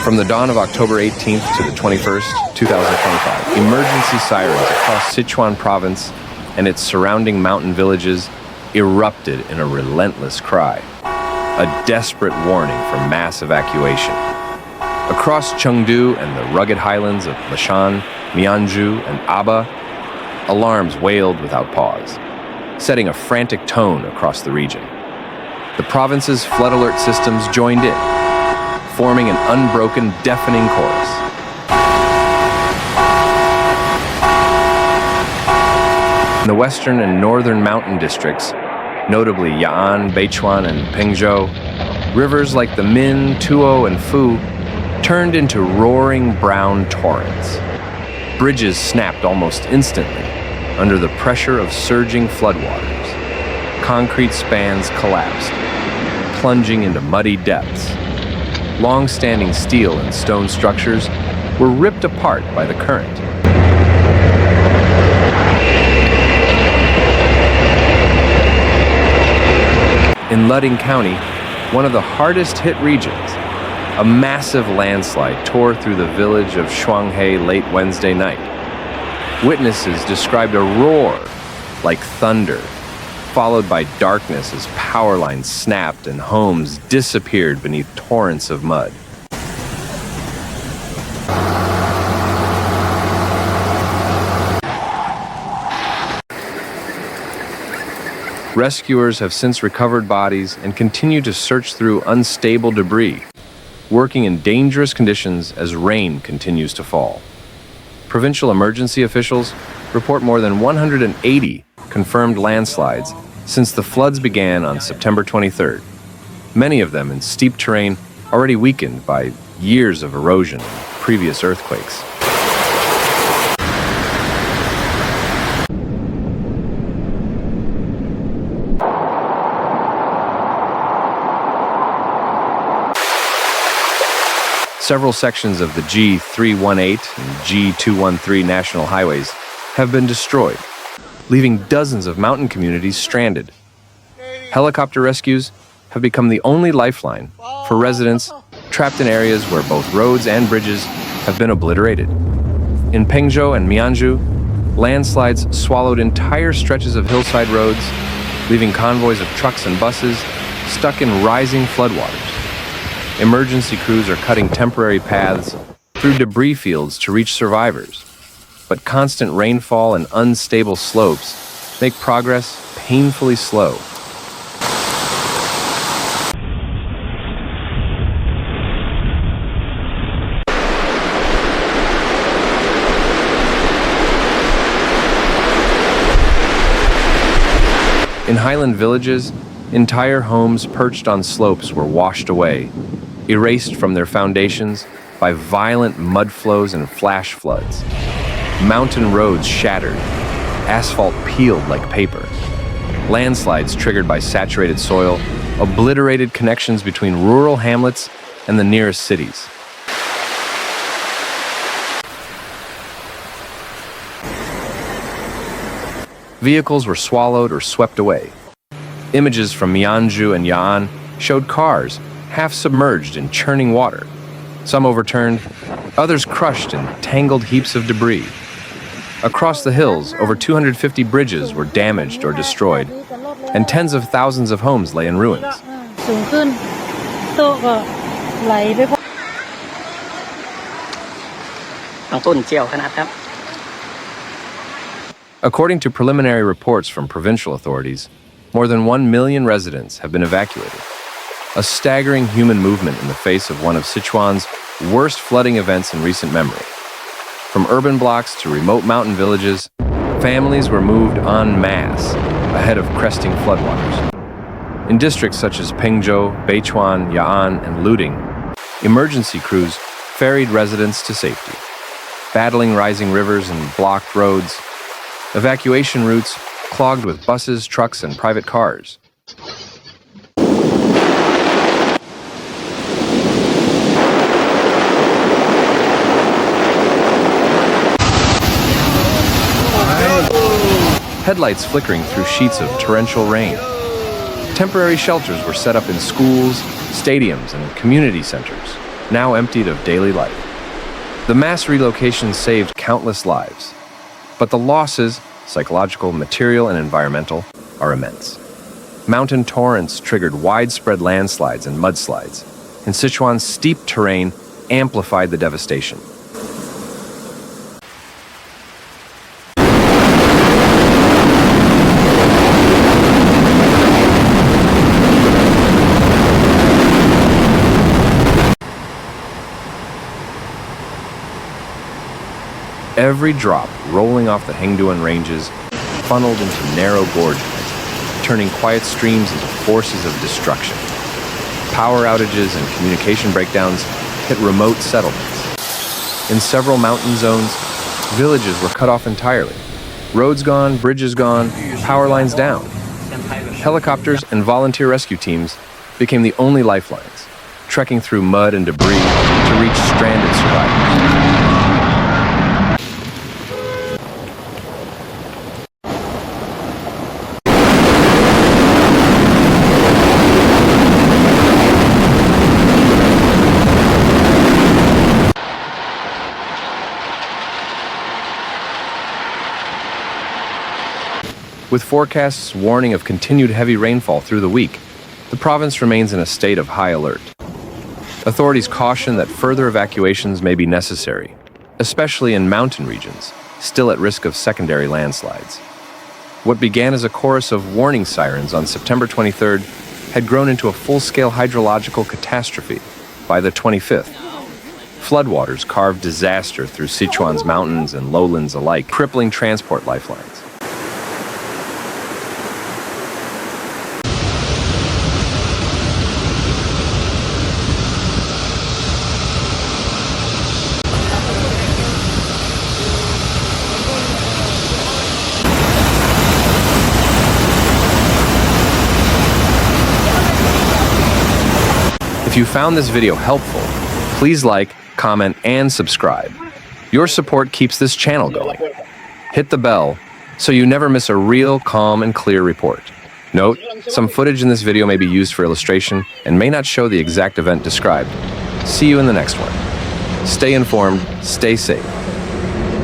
From the dawn of October 18th to the 21st, 2025, emergency sirens across Sichuan Province and its surrounding mountain villages erupted in a relentless cry, a desperate warning for mass evacuation. Across Chengdu and the rugged highlands of Leshan, Mianzhu, and Aba, alarms wailed without pause, setting a frantic tone across the region. The province's flood alert systems joined in, forming an unbroken, deafening chorus. In the western and northern mountain districts, notably Ya'an, Beichuan, and Pengzhou, rivers like the Min, Tuo, and Fu turned into roaring brown torrents. Bridges snapped almost instantly under the pressure of surging floodwaters. Concrete spans collapsed, plunging into muddy depths. Long-standing steel and stone structures were ripped apart by the current. In Luding County, one of the hardest-hit regions, a massive landslide tore through the village of Shuanghe late Wednesday night. Witnesses described a roar like thunder, followed by darkness as power lines snapped and homes disappeared beneath torrents of mud. Rescuers have since recovered bodies and continue to search through unstable debris, working in dangerous conditions as rain continues to fall. Provincial emergency officials report more than 180 confirmed landslides since the floods began on September 23rd, many of them in steep terrain already weakened by years of erosion and previous earthquakes. Several sections of the G318 and G213 national highways have been destroyed, leaving dozens of mountain communities stranded. Helicopter rescues have become the only lifeline for residents trapped in areas where both roads and bridges have been obliterated. In Pengzhou and Mianzhu, landslides swallowed entire stretches of hillside roads, leaving convoys of trucks and buses stuck in rising floodwaters. Emergency crews are cutting temporary paths through debris fields to reach survivors, but constant rainfall and unstable slopes make progress painfully slow. In highland villages, entire homes perched on slopes were washed away, erased from their foundations by violent mud flows and flash floods. Mountain roads shattered, asphalt peeled like paper. Landslides triggered by saturated soil obliterated connections between rural hamlets and the nearest cities. Vehicles were swallowed or swept away. Images from Mianzhu and Ya'an showed cars half submerged in churning water, some overturned, others crushed in tangled heaps of debris. Across the hills, over 250 bridges were damaged or destroyed, and tens of thousands of homes lay in ruins. According to preliminary reports from provincial authorities, more than 1 million residents have been evacuated, a staggering human movement in the face of one of Sichuan's worst flooding events in recent memory. From urban blocks to remote mountain villages, families were moved en masse ahead of cresting floodwaters. In districts such as Pengzhou, Beichuan, Ya'an, and Luding, emergency crews ferried residents to safety. Battling rising rivers and blocked roads, evacuation routes clogged with buses, trucks, and private cars. Headlights flickering through sheets of torrential rain. Temporary shelters were set up in schools, stadiums, and community centers, now emptied of daily life. The mass relocation saved countless lives, but the losses, psychological, material, and environmental, are immense. Mountain torrents triggered widespread landslides and mudslides, and Sichuan's steep terrain amplified the devastation. Every drop rolling off the Hengduan ranges funneled into narrow gorges, turning quiet streams into forces of destruction. Power outages and communication breakdowns hit remote settlements. In several mountain zones, villages were cut off entirely. Roads gone, bridges gone, power lines down. Helicopters and volunteer rescue teams became the only lifelines, trekking through mud and debris to reach stranded survivors. With forecasts warning of continued heavy rainfall through the week, the province remains in a state of high alert. Authorities caution that further evacuations may be necessary, especially in mountain regions, still at risk of secondary landslides. What began as a chorus of warning sirens on September 23rd had grown into a full-scale hydrological catastrophe by the 25th. Floodwaters carved disaster through Sichuan's mountains and lowlands alike, crippling transport lifelines. If you found this video helpful, please like, comment, and subscribe. Your support keeps this channel going. Hit the bell so you never miss a real, calm, and clear report. Note, some footage in this video may be used for illustration and may not show the exact event described. See you in the next one. Stay informed, stay safe.